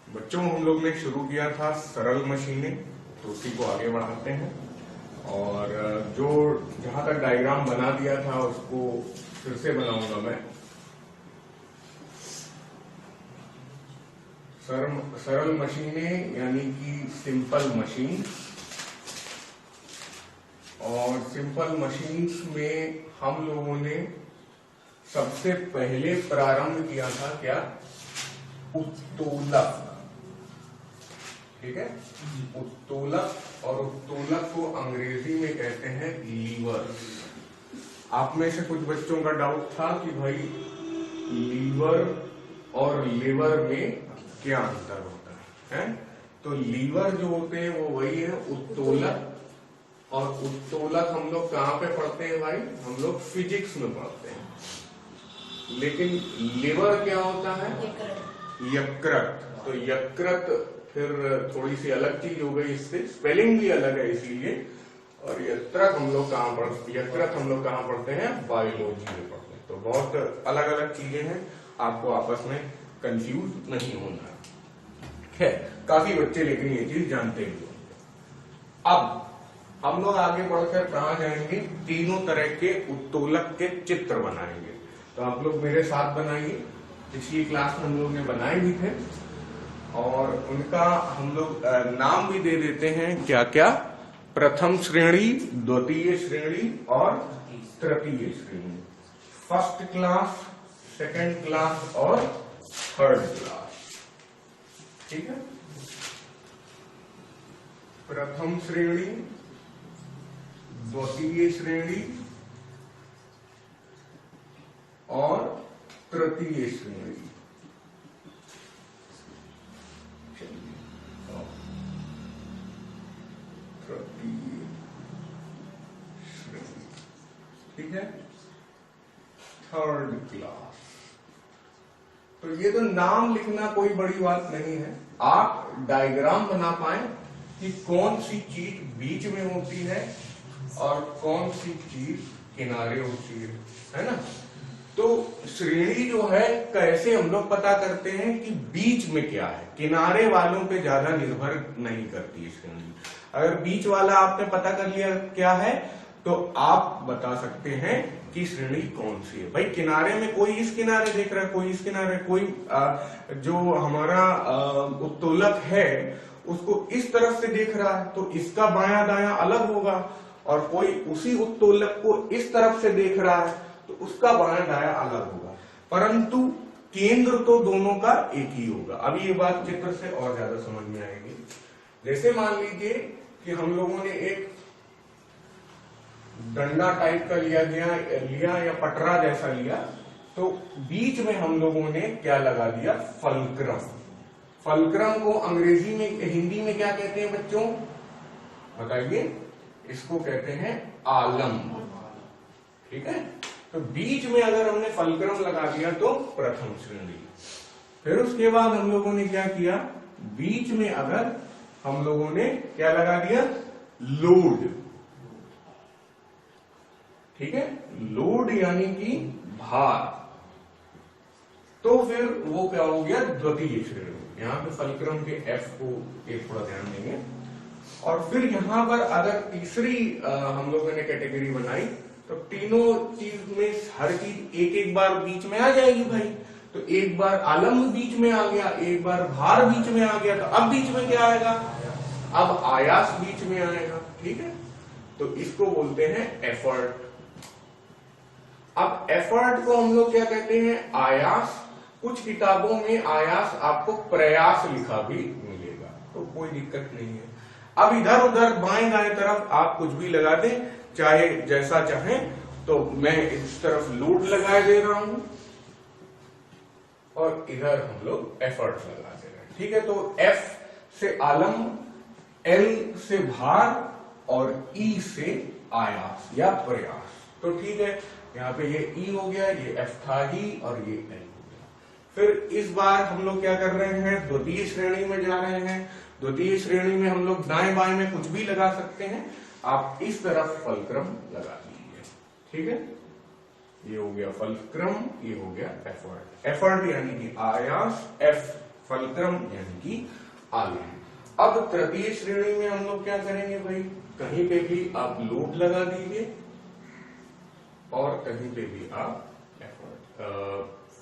बच्चों हम लोग ने शुरू किया था सरल मशीनें, तो उसी को आगे बढ़ाते हैं। और जो जहां तक डायग्राम बना दिया था उसको फिर से बनाऊंगा मैं। सरल मशीनें यानी कि सिंपल मशीन, और सिंपल मशीन्स में हम लोगों ने सबसे पहले प्रारंभ किया था क्या? उत्तोलक। ठीक है, उत्तोलक। और उत्तोलक को अंग्रेजी में कहते हैं लीवर। आप में से कुछ बच्चों का डाउट था कि भाई लीवर और लिवर में क्या अंतर होता है? तो लीवर जो होते हैं वो वही है उत्तोलक, और उत्तोलक हम लोग कहाँ पे पढ़ते हैं भाई? हम लोग फिजिक्स में पढ़ते हैं। लेकिन लिवर क्या होता है? यकृत। तो यकृत फिर थोड़ी सी अलग चीज हो गई, इससे स्पेलिंग भी अलग है इसीलिए। और यकृत हम लोग कहाँ पढ़ते हैं? बायोलॉजी में पढ़ते हैं। तो बहुत अलग अलग चीजें हैं, आपको आपस में कंफ्यूज नहीं होना है। काफी बच्चे लेकिन ये चीज जानते ही होंगे। अब हम लोग आगे बढ़कर कहाँ जाएंगे? तीनों तरह के उत्तोलक के चित्र बनाएंगे। तो आप लोग मेरे साथ बनाइए। पिछली क्लास में हम लोग ने बनाए भी थे, और उनका हम लोग नाम भी दे देते हैं। क्या क्या? प्रथम श्रेणी, द्वितीय श्रेणी और तृतीय श्रेणी। फर्स्ट क्लास, सेकंड क्लास और थर्ड क्लास। ठीक है, प्रथम श्रेणी, द्वितीय श्रेणी और तृतीय श्रेणी। तृतीय श्रेणी, ठीक है, थर्ड क्लास। तो ये तो नाम लिखना कोई बड़ी बात नहीं है, आप डायग्राम बना पाए कि कौन सी चीज बीच में होती है और कौन सी चीज किनारे होती है ना? तो श्रेणी जो है कैसे हम लोग पता करते हैं कि बीच में क्या है? किनारे वालों पे ज्यादा निर्भर नहीं करती है श्रेणी। अगर बीच वाला आपने पता कर लिया क्या है, तो आप बता सकते हैं कि श्रेणी कौन सी है। भाई किनारे में कोई इस किनारे देख रहा है, कोई इस किनारे, कोई जो हमारा उत्तोलक है उसको इस तरफ से देख रहा है, तो इसका बायां दायां अलग होगा। और कोई उसी उत्तोलक को इस तरफ से देख रहा है तो उसका बायां दायां अलग होगा, परंतु केंद्र तो दोनों का एक ही होगा। अभी ये बात चित्र से और ज्यादा समझ में आएगी। जैसे मान लीजिए कि हम लोगों ने एक डंडा टाइप का लिया या पटरा जैसा लिया, तो बीच में हम लोगों ने क्या लगा दिया? फलक्रम। फलक्रम को अंग्रेजी में, हिंदी में क्या कहते हैं बच्चों? बताइए। इसको कहते हैं आलम्ब। ठीक है, तो बीच में अगर हमने फलक्रम लगा दिया तो प्रथम श्रेणी। फिर उसके बाद हम लोगों ने क्या किया? बीच में अगर हम लोगों ने क्या लगा दिया? लोड। ठीक है, लोड यानी कि भार, तो फिर वो क्या हो गया? द्वितीय श्रेणी। यहाँ पे फलक्रम के एफ को एक थोड़ा ध्यान देंगे। और फिर यहां पर अगर तीसरी हम लोगों ने कैटेगरी बनाई, तो तीनों चीज में हर चीज एक एक बार बीच में आ जाएगी भाई। तो एक बार आलम्ब बीच में आ गया, एक बार भार बीच में आ गया, तो अब बीच में क्या आएगा? अब आयास बीच में आएगा। ठीक है, तो इसको बोलते हैं एफर्ट। अब एफर्ट को हम लोग क्या कहते हैं? आयास। कुछ किताबों में आयास आपको प्रयास लिखा भी मिलेगा, तो कोई दिक्कत नहीं है। अब इधर उधर बाएं दाएं तरफ आप कुछ भी लगा दें, चाहे जैसा चाहें। तो मैं इस तरफ लोड लगा दे रहा हूं और इधर हम लोग एफर्ट लगा दे रहे हैं। ठीक है, तो एफ से आलम्ब, एल से भार और ई से आयास या प्रयास। तो ठीक है, यहाँ पे ये ई हो गया, ये एफ था ही, और ये एल हो गया। फिर इस बार हम लोग क्या कर रहे हैं? द्वितीय श्रेणी में जा रहे हैं। द्वितीय श्रेणी में हम लोग दाएं बाएं में कुछ भी लगा सकते हैं। आप इस तरफ फलक्रम लगा दीजिए। ठीक है, ये हो गया फलक्रम, ये हो गया एफर्ट। एफर्ट यानी कि आयास, एफ फलक्रम यानी कि आलम। अब तृतीय श्रेणी में हम लोग क्या करेंगे भाई, कहीं पे भी आप लोड लगा दीजिए और कहीं पे भी आप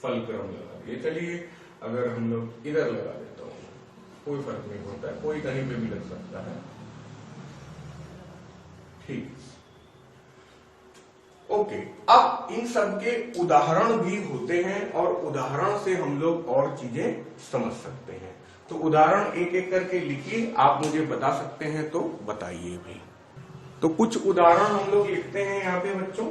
फलक्रम लगा दीजिए। चलिए अगर हम लोग इधर लगा देता हूं, कोई फर्क नहीं होता है, कोई कहीं पे भी लग सकता है। ठीक, ओके। अब इन सब के उदाहरण भी होते हैं और उदाहरण से हम लोग और चीजें समझ सकते हैं। तो उदाहरण एक एक करके लिखिए, आप मुझे बता सकते हैं तो बताइए भाई। तो कुछ उदाहरण हम लोग लिखते हैं यहाँ पे बच्चों,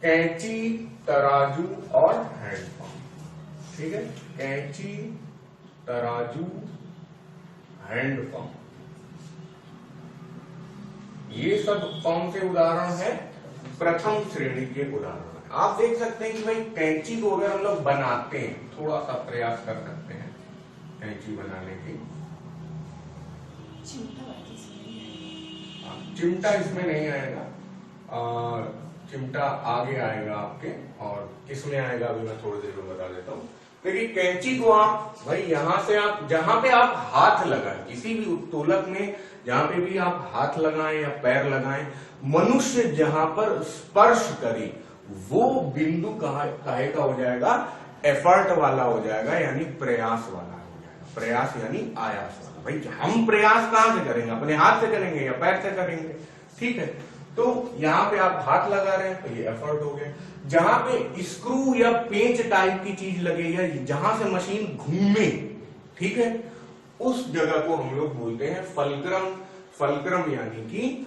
कैंची, तराजू और हैंडपंप। ठीक है, कैंची, तराजू, हैंडपंप, ये सब कौन से उदाहरण है, प्रथम श्रेणी के उदाहरण। आप देख सकते हैं कि भाई कैंची को अगर हम लोग बनाते हैं, थोड़ा सा प्रयास कर सकते हैं कैंची बनाने की। चिमटा इसमें नहीं आएगा, चिमटा आगे आएगा आपके, और किसमें आएगा अभी मैं थोड़ी देर में बता देता हूँ। देखिए कैंची को आप भाई यहां से आप जहां पे आप हाथ लगाएं, किसी भी उत्तोलक में जहां पे भी आप हाथ लगाएं या पैर लगाएं, मनुष्य जहां पर स्पर्श करे वो बिंदु काहे का हो जाएगा, एफर्ट वाला हो जाएगा, यानी प्रयास वाला हो जाएगा। प्रयास यानी आयास वाला। भाई हम प्रयास कहां से करेंगे, अपने हाथ से करेंगे या पैर से करेंगे। ठीक है, तो यहाँ पे आप हाथ लगा रहे हैं तो ये एफर्ट हो गया। जहां पे स्क्रू या पेंच टाइप की चीज लगे या जहां से मशीन घूमे, ठीक है, उस जगह को हम लोग बोलते हैं फलक्रम। फलक्रम यानी कि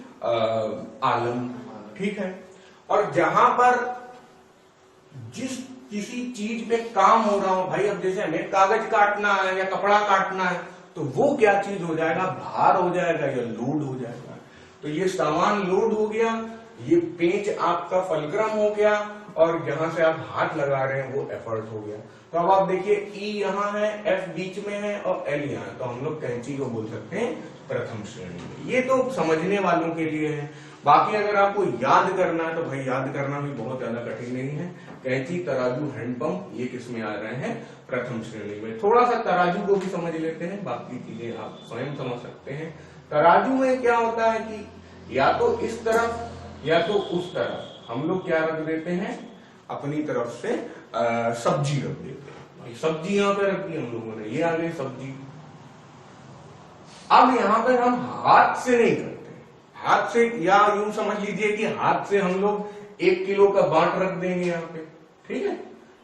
आलम। ठीक है, और जहां पर जिस किसी चीज पे काम हो रहा हो, भाई अब जैसे हमें कागज काटना है या कपड़ा काटना है, तो वो क्या चीज हो जाएगा, भार हो जाएगा या लोड हो जाएगा। तो ये सामान लोड हो गया, ये पेंच आपका फलक्रम हो गया, और जहां से आप हाथ लगा रहे हैं वो एफर्ट हो गया। तो अब आप देखिए ई यहाँ है, एफ बीच में है और एल यहाँ है, तो हम लोग कैंची को बोल सकते हैं प्रथम श्रेणी में। ये तो समझने वालों के लिए है, बाकी अगर आपको याद करना है तो भाई याद करना भी बहुत ज्यादा कठिन नहीं है। कैंची, तराजू, हैंडपंप ये किसमें आ रहे हैं, प्रथम श्रेणी में। थोड़ा सा तराजू को भी समझ लेते हैं, बाकी चीजें आप स्वयं समझ सकते हैं। तराजू में क्या होता है कि या तो इस तरफ या तो उस तरफ हम लोग क्या रख देते हैं, अपनी तरफ से सब्जी रख देते हैं। सब्जी यहाँ पे रख दी हम लोगों ने, ये आ गई सब्जी। अब यहाँ पे हम हाथ से नहीं करते, हाथ से या यूं समझ लीजिए कि हाथ से हम लोग 1 किलो का बांट रख देंगे यहाँ पे। ठीक है,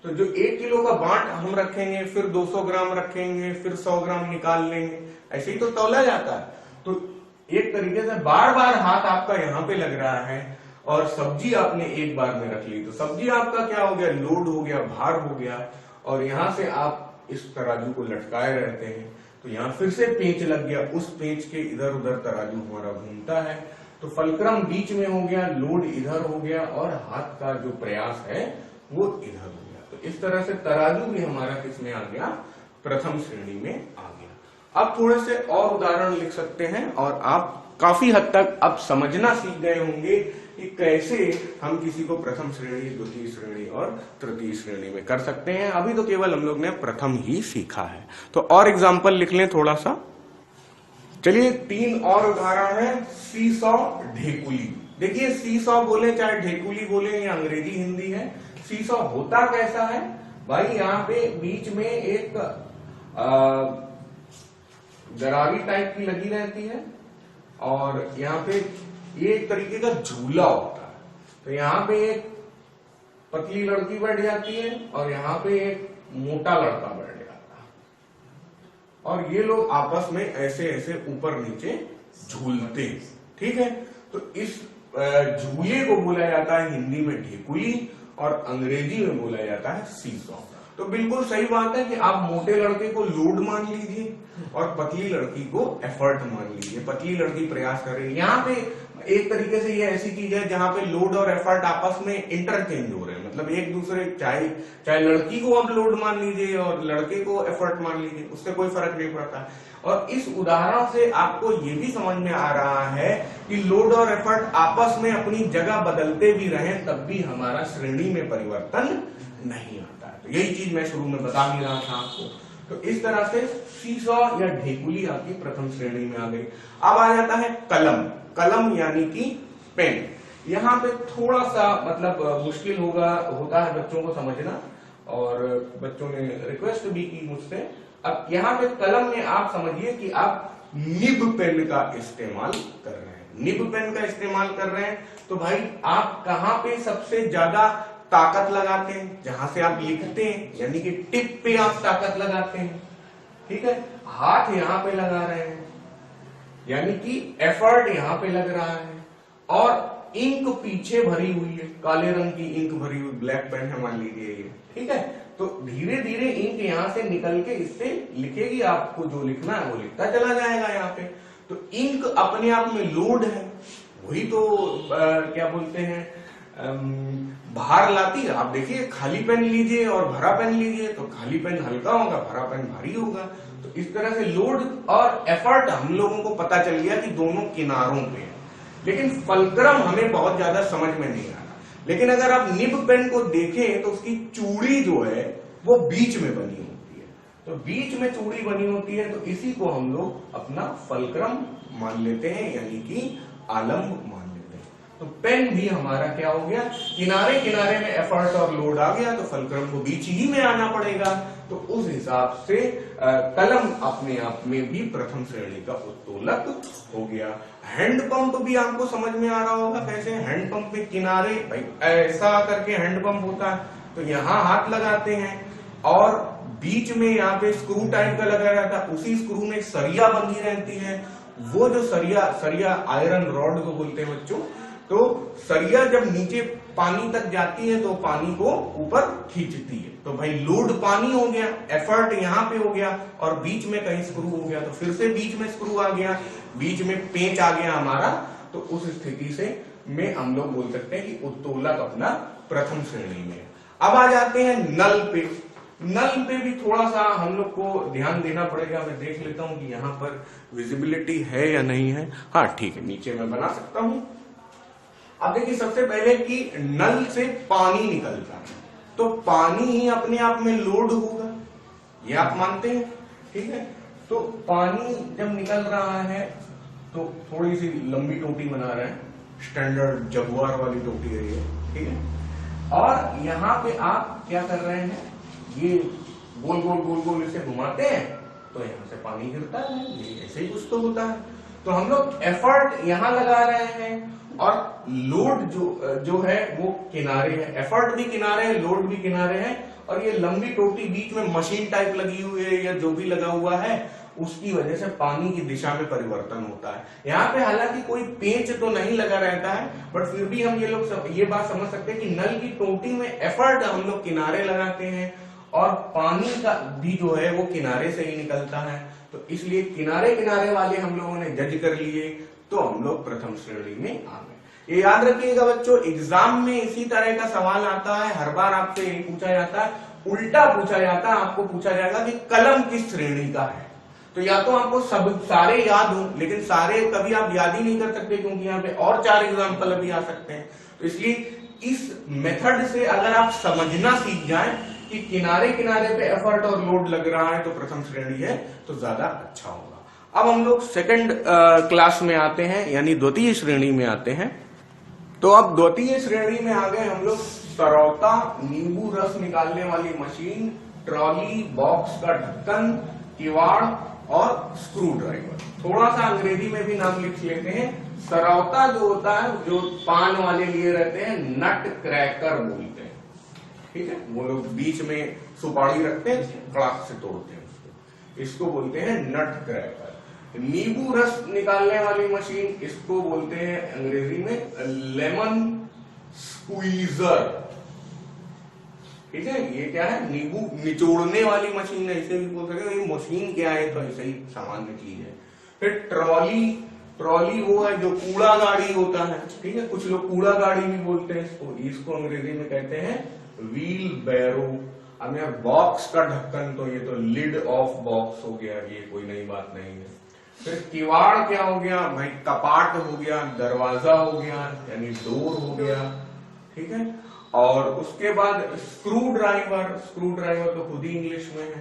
तो जो 1 किलो का बांट हम रखेंगे, फिर 200 ग्राम रखेंगे, फिर 100 ग्राम निकाल लेंगे, ऐसे ही तो तौला जाता है। तो एक तरीके से बार बार हाथ आपका यहाँ पे लग रहा है और सब्जी आपने एक बार में रख ली, तो सब्जी आपका क्या हो गया, लोड हो गया, भार हो गया। और यहां से आप इस तराजू को लटकाए रहते हैं, तो यहाँ फिर से पेंच लग गया, उस पेंच के इधर उधर तराजू हमारा घूमता है। तो फलक्रम बीच में हो गया, लोड इधर हो गया, और हाथ का जो प्रयास है वो इधर हो गया। तो इस तरह से तराजू भी हमारा किसमें आ गया, प्रथम श्रेणी में आ गया। अब थोड़े से और उदाहरण लिख सकते हैं, और आप काफी हद तक अब समझना सीख गए होंगे कि कैसे हम किसी को प्रथम श्रेणी, द्वितीय श्रेणी और तृतीय श्रेणी में कर सकते हैं। अभी तो केवल हम लोग ने प्रथम ही सीखा है। तो और एग्जाम्पल लिख लें थोड़ा सा। चलिए 3 और उदाहरण है। सीसॉ, ढेकुली। देखिए सीसॉ बोले चाहे ढेकुली बोले, ये अंग्रेजी हिंदी है। सीसॉ होता कैसा है भाई, यहाँ पे बीच में एक गरारी टाइप की लगी रहती है, और यहाँ पे ये एक तरीके का झूला होता है। तो यहाँ पे एक पतली लड़की बैठ जाती है और यहाँ पे एक मोटा लड़का बैठ जाता है, और ये लोग आपस में ऐसे ऐसे ऊपर नीचे झूलते हैं। ठीक है, तो इस झूले को बोला जाता है हिंदी में ढेकुली, और अंग्रेजी में बोला जाता है सीसॉ। तो बिल्कुल सही बात है कि आप मोटे लड़के को लोड मान लीजिए और पतली लड़की को एफर्ट मान लीजिए। पतली लड़की प्रयास कर रही है, यहाँ पे एक तरीके से ये ऐसी चीज है जहां पे लोड और एफर्ट आपस में इंटरचेंज हो रहे हैं, मतलब एक दूसरे, चाहे लड़की को आप लोड मान लीजिए और लड़के को एफर्ट मान लीजिए, उससे कोई फर्क नहीं पड़ता। और इस उदाहरण से आपको ये भी समझ में आ रहा है कि लोड और एफर्ट आपस में अपनी जगह बदलते भी रहें तब भी हमारा श्रेणी में परिवर्तन नहीं आता है। तो यही चीज मैं शुरू में बता भी रहा था आपको। तो इस तरह से सीसॉ या ढेकुली आपकी प्रथम श्रेणी में आ गई। अब आ जाता है कलम। कलम यानी कि पेन। यहाँ पे थोड़ा सा मतलब मुश्किल होता है बच्चों को समझना, और बच्चों ने रिक्वेस्ट भी की मुझसे। अब यहाँ पे कलम में आप समझिए कि आप निब पेन का इस्तेमाल कर रहे हैं। निब पेन का इस्तेमाल कर रहे हैं तो भाई आप कहाँ पे सबसे ज्यादा ताकत लगाते हैं? जहां से आप लिखते हैं, यानी कि टिप पे आप ताकत लगाते हैं, ठीक है। हाथ यहाँ पे लगा रहे हैं, यानी कि एफर्ट यहाँ पे लग रहा है, और इंक पीछे भरी हुई है, काले रंग की इंक भरी हुई, ब्लैक पेन है मान लीजिए ये, ठीक है। तो धीरे धीरे इंक यहां से निकल के इससे लिखेगी, आपको जो लिखना है वो लिखता चला जाएगा यहाँ पे। तो इंक अपने आप में लोड है, वही तो क्या बोलते हैं भार लाती है। आप देखिए खाली पेन लीजिए और भरा पेन लीजिए तो खाली पेन हल्का होगा, भरा पेन भारी होगा। तो इस तरह से लोड और एफर्ट हम लोगों को पता चल गया कि दोनों किनारों पे है, लेकिन फलक्रम हमें बहुत ज्यादा समझ में नहीं आ रहा। लेकिन अगर आप निब पेन को देखें तो उसकी चूड़ी जो है वो बीच में बनी होती है, तो बीच में चूड़ी बनी होती है, तो इसी को हम लोग अपना फलक्रम मान लेते हैं, यानी कि आलम्ब मान लेते हैं। तो पेन भी हमारा क्या हो गया, किनारे किनारे में एफर्ट और लोड आ गया, तो फलक्रम को बीच ही में आना पड़ेगा। तो उस हिसाब से कलम अपने आप में भी प्रथम श्रेणी का उत्तोलक हो गया। हैंडपंप भी आपको समझ में आ रहा होगा कैसे। हैंडपंप में किनारे भाई ऐसा करके हैंडपंप होता है, तो यहाँ हाथ लगाते हैं और बीच में यहाँ पे स्क्रू टाइप का लगा रहता है, उसी स्क्रू में सरिया बंधी रहती है। वो जो सरिया आयरन रॉड को बोलते हैं बच्चों। तो सरिया जब नीचे पानी तक जाती है तो पानी को ऊपर खींचती है। तो भाई लोड पानी हो गया, एफर्ट यहाँ पे हो गया, और बीच में कहीं स्क्रू हो गया तो फिर से बीच में स्क्रू आ गया, बीच में पेंच आ गया हमारा। तो उस स्थिति से में हम लोग बोल सकते हैं कि उत्तोलक अपना प्रथम श्रेणी में। अब आ जाते हैं नल पे। नल पे भी थोड़ा सा हम लोग को ध्यान देना पड़ेगा। मैं देख लेता हूं कि यहाँ पर विजिबिलिटी है या नहीं है। हाँ ठीक है, नीचे मैं बना सकता हूं। अब देखिए सबसे पहले कि नल से पानी निकलता है, तो पानी ही अपने आप में लोड होगा, ये आप मानते हैं, ठीक है। तो पानी जब निकल रहा है तो थोड़ी सी लंबी टोटी बना रहे हैं, स्टैंडर्ड जगुआर वाली टोटी है ये, ठीक है। और यहाँ पे आप क्या कर रहे हैं, ये गोल गोल गोल गोल इसे घुमाते हैं तो यहाँ से पानी गिरता है, ये ऐसे ही कुछ तो होता है। तो हम लोग एफर्ट यहाँ लगा रहे हैं और लोड जो है वो किनारे है। एफर्ट भी किनारे है, लोड भी किनारे है, और ये लंबी टोटी बीच में मशीन टाइप लगी हुई है या जो भी लगा हुआ है, उसकी वजह से पानी की दिशा में परिवर्तन होता है। यहाँ पे हालांकि कोई पेंच तो नहीं लगा रहता है, बट फिर भी हम ये बात समझ सकते हैं कि नल की टोटी में एफर्ट हम लोग किनारे लगाते हैं और पानी का भी जो है वो किनारे से ही निकलता है। तो इसलिए किनारे किनारे वाले हम लोगों ने जज कर लिए, तो हम लोग प्रथम श्रेणी में आ गए। ये याद रखिएगा बच्चों, एग्जाम में इसी तरह का सवाल आता है, हर बार आपसे यही पूछा जाता है, उल्टा पूछा जाता है। आपको पूछा जाएगा कि कलम किस श्रेणी का है। तो या तो आपको सब सारे याद हो, लेकिन सारे कभी आप याद ही नहीं कर सकते, क्योंकि यहाँ पे और 4 एग्जाम्पल अभी आ सकते हैं। तो इसलिए इस मेथड से अगर आप समझना सीख जाएं कि किनारे किनारे पे एफर्ट और लोड लग रहा है तो प्रथम श्रेणी है, तो ज्यादा अच्छा होगा। अब हम लोग सेकंड क्लास में आते हैं, यानी द्वितीय श्रेणी में आते हैं। तो अब द्वितीय श्रेणी में आ गए हम लोग सरौता, नींबू रस निकालने वाली मशीन, ट्रॉली, बॉक्स का ढक्कन, किवाड़ और स्क्रू ड्राइवर। थोड़ा सा अंग्रेजी में भी नाम लिख लेते हैं। सरौता जो होता है, जो पान वाले लिए रहते हैं, नट क्रैकर बोलते हैं, ठीक है। वो लोग बीच में सुपारी रखते हैं, कड़ाक से तोड़ते हैं उसको, इसको बोलते हैं नट क्रैकर। नींबू रस निकालने वाली मशीन, इसको बोलते हैं अंग्रेजी में लेमन स्क्वीजर, ठीक है। ये क्या है, नींबू निचोड़ने वाली मशीन है, इसे भी बोल सकते हैं। ये मशीन क्या है, तो ऐसे ही सामान्य चीज है। फिर ट्रॉली वो है जो कूड़ा गाड़ी होता है, ठीक है। कुछ लोग कूड़ा गाड़ी भी बोलते हैं इसको अंग्रेजी में कहते हैं व्हील बैरो। अब यार बॉक्स का ढक्कन, तो ये तो लिड ऑफ बॉक्स हो गया, ये कोई नई बात नहीं है। फिर किवाड़ क्या हो गया भाई, कपाट हो गया, दरवाजा हो गया, यानी डोर हो गया, ठीक है। और उसके बाद स्क्रू ड्राइवर तो खुद ही इंग्लिश में है,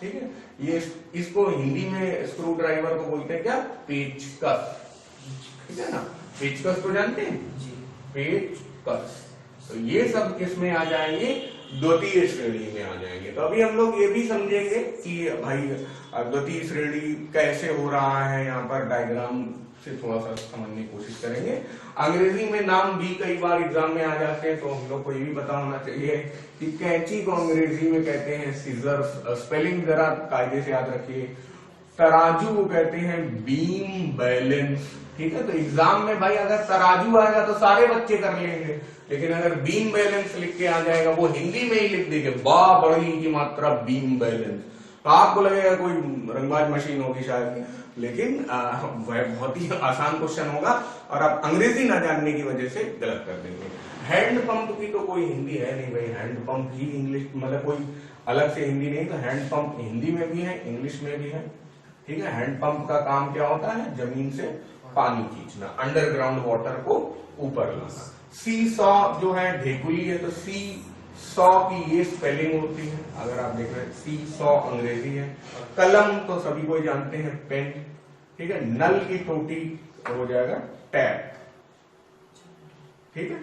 ठीक है। ये इसको हिंदी में स्क्रू ड्राइवर को बोलते हैं क्या, पेचकस, ठीक है ना। पेचकस तो जानते हैं जी, पेचकस। तो ये सब किसमें आ जाएंगे, द्वितीय श्रेणी में आ जाएंगे। तो अभी हम लोग ये भी समझेंगे कि भाई द्वितीय श्रेणी कैसे हो रहा है, यहाँ पर डायग्राम से थोड़ा सा समझने की कोशिश करेंगे। अंग्रेजी में नाम भी कई बार एग्जाम में आ जाते हैं, तो हम लोग को ये भी पता होना चाहिए कि कैंची को अंग्रेजी में कहते हैं सीजर्स, स्पेलिंग जरा कायदे से याद रखिए। तराजू को कहते हैं बीम बैलेंस, ठीक है। तो एग्जाम में भाई अगर तराजू आएगा तो सारे बच्चे कर लेंगे, लेकिन अगर बीम बैलेंस लिख के आ जाएगा, वो हिंदी में ही लिख देंगे बा बड़ी की मात्रा बीम बैलेंस, तो आपको लगेगा कोई रंगबाज मशीन होगी शायद, लेकिन वह बहुत ही आसान क्वेश्चन होगा और आप अंग्रेजी ना जानने की वजह से गलत कर देंगे। हैंड पंप की तो कोई हिंदी है नहीं भाई, हैंड पंप ही इंग्लिश, मतलब कोई अलग से हिंदी नहीं, तो हैंड पंप हिंदी में भी है, इंग्लिश में भी है, ठीक है। हैंड पंप का काम क्या होता है, जमीन से पानी खींचना, अंडरग्राउंड वाटर को ऊपर लाना। सी सॉ जो है ढेकुली है, तो सी सॉ की ये स्पेलिंग होती है, अगर आप देख रहे हैं सी सॉ अंग्रेजी है। कलम तो सभी को जानते हैं, पेन, ठीक है। नल की टोटी हो जाएगा टैप, ठीक है,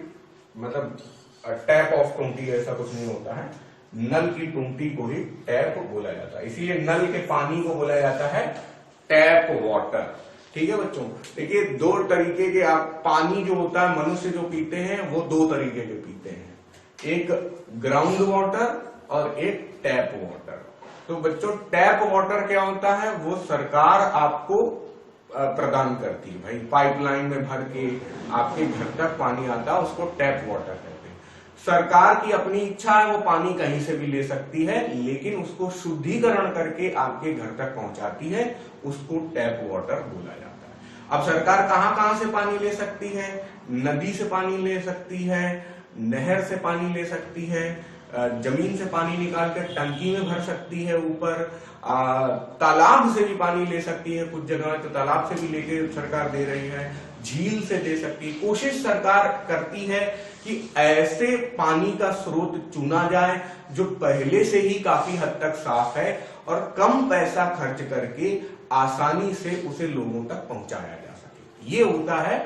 मतलब टैप ऑफ टोटी ऐसा कुछ नहीं होता है, नल की टोटी को ही टैप बोला जाता है, इसीलिए नल के पानी को बोला जाता है टैप वाटर, ठीक है बच्चों। देखिए दो तरीके के आप पानी जो होता है मनुष्य जो पीते हैं वो दो तरीके के पीते हैं, एक ग्राउंड वाटर और एक टैप वाटर। तो बच्चों टैप वाटर क्या होता है, वो सरकार आपको प्रदान करती है भाई, पाइपलाइन में भर के आपके घर तक पानी आता है, उसको टैप वाटर कहते हैं। सरकार की अपनी इच्छा है, वो पानी कहीं से भी ले सकती है, लेकिन उसको शुद्धिकरण करके आपके घर तक पहुंचाती है, उसको टैप वाटर बोला जाता है। अब सरकार कहां कहां से पानी ले सकती है, नदी से पानी ले सकती है, नहर से पानी ले सकती है, जमीन से पानी निकाल कर टंकी में भर सकती है ऊपर, तालाब से भी पानी ले सकती है, कुछ जगह तो तालाब से भी लेके सरकार दे रही है, झील से दे सकती है। कोशिश सरकार करती है कि ऐसे पानी का स्रोत चुना जाए जो पहले से ही काफी हद तक साफ है और कम पैसा खर्च करके आसानी से उसे लोगों तक पहुंचाया जा सके, ये होता है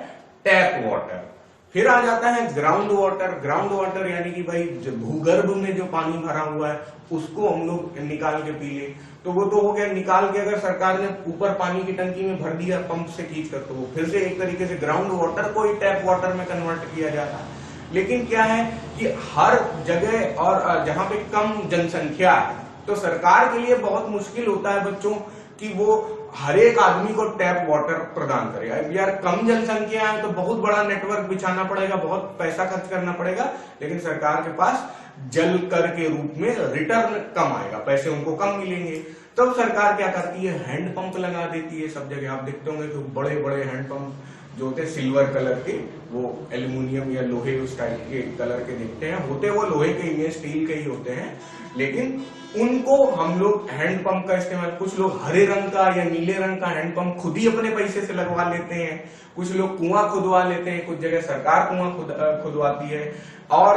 टैप वाटर। फिर आ जाता है ग्राउंड वाटर। ग्राउंड वाटर यानी कि भाई भूगर्भ में जो पानी भरा हुआ है उसको हम लोग निकाल के पी ले, तो वो तो हो गया निकाल के, अगर सरकार ने ऊपर पानी की टंकी में भर दिया पंप से खींच कर, तो वो फिर से एक तरीके से ग्राउंड वाटर को ही टैप वाटर में कन्वर्ट किया जाता है। लेकिन क्या है कि हर जगह और जहां पे कम जनसंख्या है तो सरकार के लिए बहुत मुश्किल होता है बच्चों कि वो हर एक आदमी को टैप वाटर प्रदान करेगा। यार कम जनसंख्या है तो बहुत बड़ा नेटवर्क बिछाना पड़ेगा, बहुत पैसा खर्च करना पड़ेगा, लेकिन सरकार के पास जल कर के रूप में रिटर्न कम आएगा, पैसे उनको कम मिलेंगे। तब सरकार क्या करती है, हैंड पंप लगा देती है। सब जगह आप देखते होंगे कि बड़े बड़े हैंड पंप जो होते हैं सिल्वर कलर के, वो एल्यूमिनियम या लोहे उस टाइप के कलर के दिखते हैं, होते वो लोहे के ही, स्टील के ही होते हैं, लेकिन उनको हम लोग हैंड पंप का इस्तेमाल, कुछ लोग हरे रंग का या नीले रंग का हैंड पंप खुद ही अपने पैसे से लगवा लेते हैं, कुछ लोग कुआं खुदवा लेते हैं, कुछ जगह सरकार कुआं खुदवाती है, और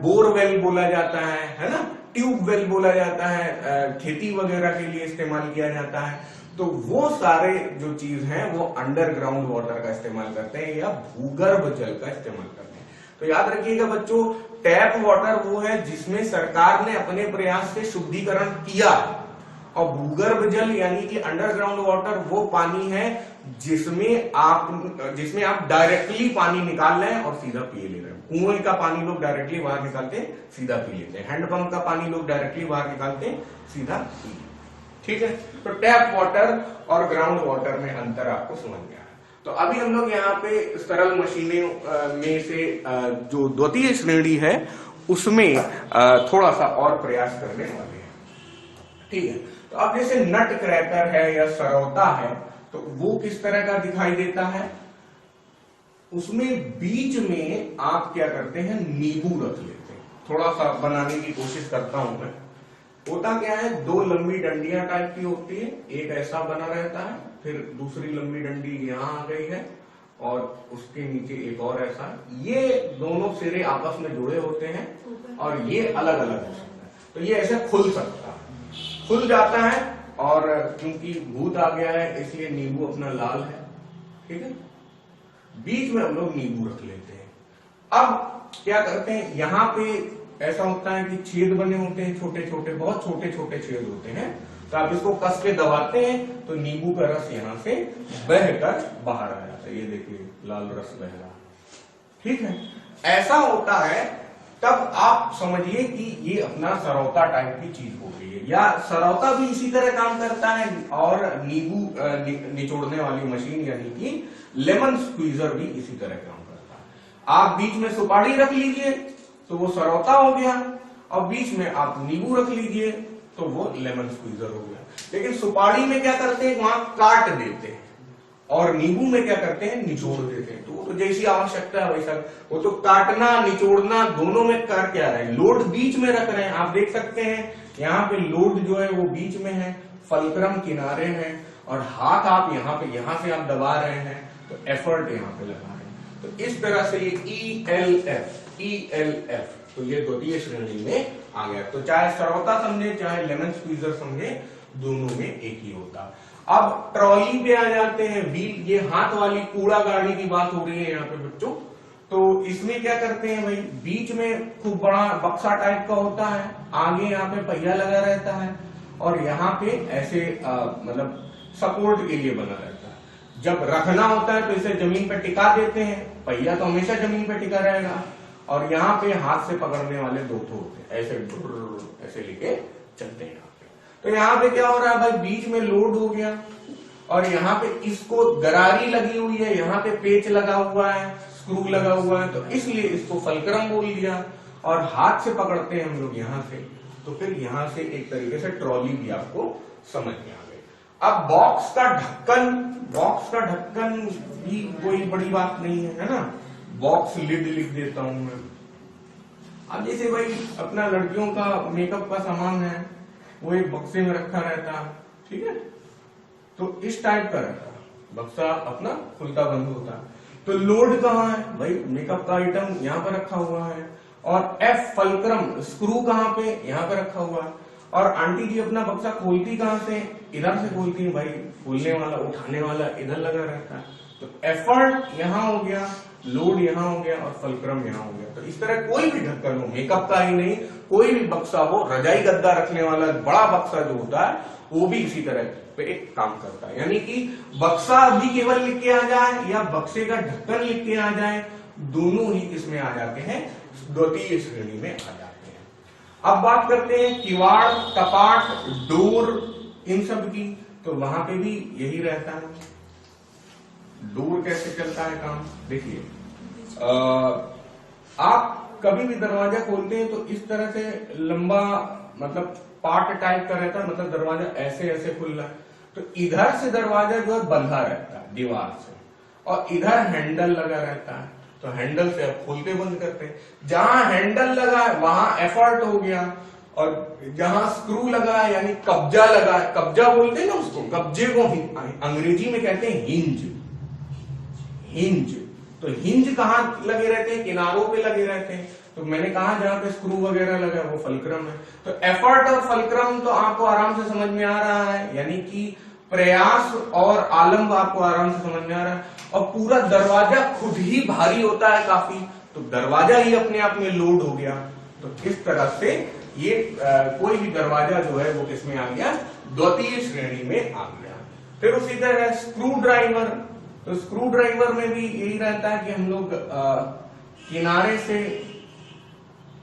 बोरवेल बोला जाता है ना, ट्यूबवेल बोला जाता है, खेती वगैरह के लिए इस्तेमाल किया जाता है। तो वो सारे जो चीज हैं वो अंडरग्राउंड वाटर का इस्तेमाल करते हैं या भूगर्भ जल का इस्तेमाल करते हैं। तो याद रखिएगा बच्चों, टैप वाटर वो है जिसमें सरकार ने अपने प्रयास से शुद्धिकरण किया, और भूगर्भ जल यानी कि अंडरग्राउंड वाटर वो पानी है जिसमें आप डायरेक्टली पानी निकाल रहे हैं और सीधा पी ले रहे हैं। कुएं का पानी लोग डायरेक्टली बाहर निकालते हैं, सीधा पी लेते हैं, हैंडपंप का पानी लोग डायरेक्टली बाहर निकालते हैं, सीधा पी लेते हैं, ठीक है। तो टैप वाटर और ग्राउंड वाटर में अंतर आपको समझ गया है। तो अभी हम लोग यहाँ पे सरल मशीनें में से जो द्वितीय श्रेणी है उसमें थोड़ा सा और प्रयास करने वाले हैं, ठीक है। तो अब जैसे नट क्रैकर है या सरौता है, तो वो किस तरह का दिखाई देता है, उसमें बीच में आप क्या करते हैं, नींबू रख लेते हैं। थोड़ा सा बनाने की कोशिश करता हूं मैं। होता क्या है, दो लंबी डंडियां टाइप की होती है, एक ऐसा बना रहता है, फिर दूसरी लंबी डंडी यहां आ गई है और उसके नीचे एक और ऐसा, ये दोनों सिरे आपस में जुड़े होते हैं और ये अलग अलग हो सकता है। तो ये ऐसे खुल सकता है, खुल जाता है, और क्योंकि भूत आ गया है इसलिए नींबू अपना लाल है, ठीक है। बीच में हम लोग नींबू रख लेते हैं। अब क्या करते हैं, यहाँ पे ऐसा होता है कि छेद बने होते हैं छोटे छोटे, बहुत छोटे छोटे छेद होते हैं, तो आप इसको कस के दबाते हैं तो नींबू का रस यहाँ से बहकर बाहर आ जाता है। ये देखिए लाल रस बह रहा, ठीक है। ऐसा होता है तब आप समझिए कि ये अपना सरौता टाइप की चीज हो गई है, या सरौता भी इसी तरह काम करता है, और नींबू निचोड़ने वाली मशीन यानी कि लेमन स्क्वीजर भी इसी तरह काम करता है। आप बीच में सुपारी रख लीजिए तो वो सरौता हो गया, और बीच में आप नींबू रख लीजिए तो वो लेमन स्क्वीजर हो गया। लेकिन सुपारी में क्या करते हैं, वहां काट देते हैं, और नींबू में क्या करते हैं, निचोड़ देते हैं। तो वो तो जैसी आवश्यकता है वैसा, वो तो काटना निचोड़ना दोनों में कर क्या रहे हैं, लोड बीच में रख रहे हैं। आप देख सकते हैं यहाँ पे लोड जो है वो बीच में है, फलक्रम किनारे है, और हाथ आप यहाँ से आप दबा रहे हैं, तो एफर्ट यहाँ पे लगा रहे हैं। तो इस तरह से ये ELF, तो ये द्वितीय श्रेणी में आ गया। तो चाहे सरौता समझे चाहे लेमन स्क्वीजर समझे, दोनों में एक ही होता। अब ट्रॉली पे आ जाते हैं, व्हील, ये हाथ वाली कूड़ा गाड़ी की बात हो रही है यहाँ पे बच्चों। तो इसमें क्या करते हैं भाई, बीच में खूब बड़ा बक्सा टाइप का होता है, आगे यहाँ पे पहिया लगा रहता है, और यहाँ पे ऐसे मतलब सपोर्ट के लिए बना रहता है। जब रखना होता है तो इसे जमीन पे टिका देते हैं, पहिया तो हमेशा जमीन पे टिका रहेगा, और यहाँ पे हाथ से पकड़ने वाले दो ठो होते हैं, ऐसे लेके चलते हैं यहाँ पे। तो यहाँ पे क्या हो रहा है भाई, बीच में लोड हो गया, और यहाँ पे इसको गरारी लगी हुई है, यहाँ पे पेच लगा हुआ है, स्क्रू लगा हुआ है, तो इसलिए इसको फलक्रम बोल दिया। और हाथ से पकड़ते हैं हम लोग यहाँ से, तो फिर यहाँ से एक तरीके से ट्रॉली भी आपको समझ में आ गई। अब बॉक्स का ढक्कन भी कोई बड़ी बात नहीं है ना, बॉक्स लिड लिख देता हूं मैं। अब जैसे भाई अपना लड़कियों का मेकअप का सामान है, वो एक बक्से में रखा रहता है, ठीक है, तो इस टाइप का रहता है बक्सा, अपना खुलता बंद होता है। तो लोड कहाँ है भाई, मेकअप का आइटम यहाँ पर रखा हुआ है, और F फलक्रम स्क्रू कहाँ पे, यहाँ पे रखा हुआ है। और आंटी जी अपना बक्सा खोलती कहाँ से, इधर से खोलती है भाई, खोलने वाला उठाने वाला इधर लगा रहता है। तो एफर्ट यहाँ हो गया, लोड यहाँ हो गया, और फलक्रम यहाँ हो गया। तो इस तरह कोई भी ढक्कन हो, मेकअप का ही नहीं, कोई भी बक्सा हो, रजाई गद्दा रखने वाला बड़ा बक्सा जो होता है वो भी इसी तरह पे एक काम करता है। यानी कि बक्सा भी केवल लिख के आ जाए या बक्से का ढक्कन लिख के आ जाए, दोनों ही इसमें आ जाते हैं, द्वितीय श्रेणी में आ जाते हैं। अब बात करते हैं किवाड़, कपाट, डोर, इन सब की। तो वहां पे भी यही रहता है। डोर कैसे चलता है काम, देखिए, आप कभी भी दरवाजा खोलते हैं तो इस तरह से लंबा मतलब पार्ट टाइप का रहता है, मतलब दरवाजा ऐसे ऐसे खुल रहा है, तो इधर से दरवाजा जो है बंधा रहता है दीवार से, और इधर हैंडल लगा रहता है, तो हैंडल से आप खोलते बंद करते हैं। जहां हैंडल लगा है वहां एफर्ट हो गया, और जहां स्क्रू लगा है यानी कब्जा लगा है, कब्जा बोलते हैं ना उसको, कब्जे को अंग्रेजी में कहते हैं हिंज। तो हिंज कहाँ लगे रहते हैं, किनारों पे लगे रहते हैं। तो मैंने कहा जहां पे स्क्रू वगैरह लगा वो फलक्रम है। तो एफर्ट और फलक्रम तो आपको आराम से समझ में आ रहा है, यानी कि प्रयास और आलम्ब आपको आराम से समझ में आ रहा है। और पूरा दरवाजा खुद ही भारी होता है काफी, तो दरवाजा ही अपने आप में लोड हो गया। तो इस तरह से ये कोई भी दरवाजा जो है वो किसमें आ गया, द्वितीय श्रेणी में आ गया। फिर उसी तरह स्क्रू ड्राइवर, तो स्क्रू ड्राइवर में भी यही रहता है कि हम लोग किनारे से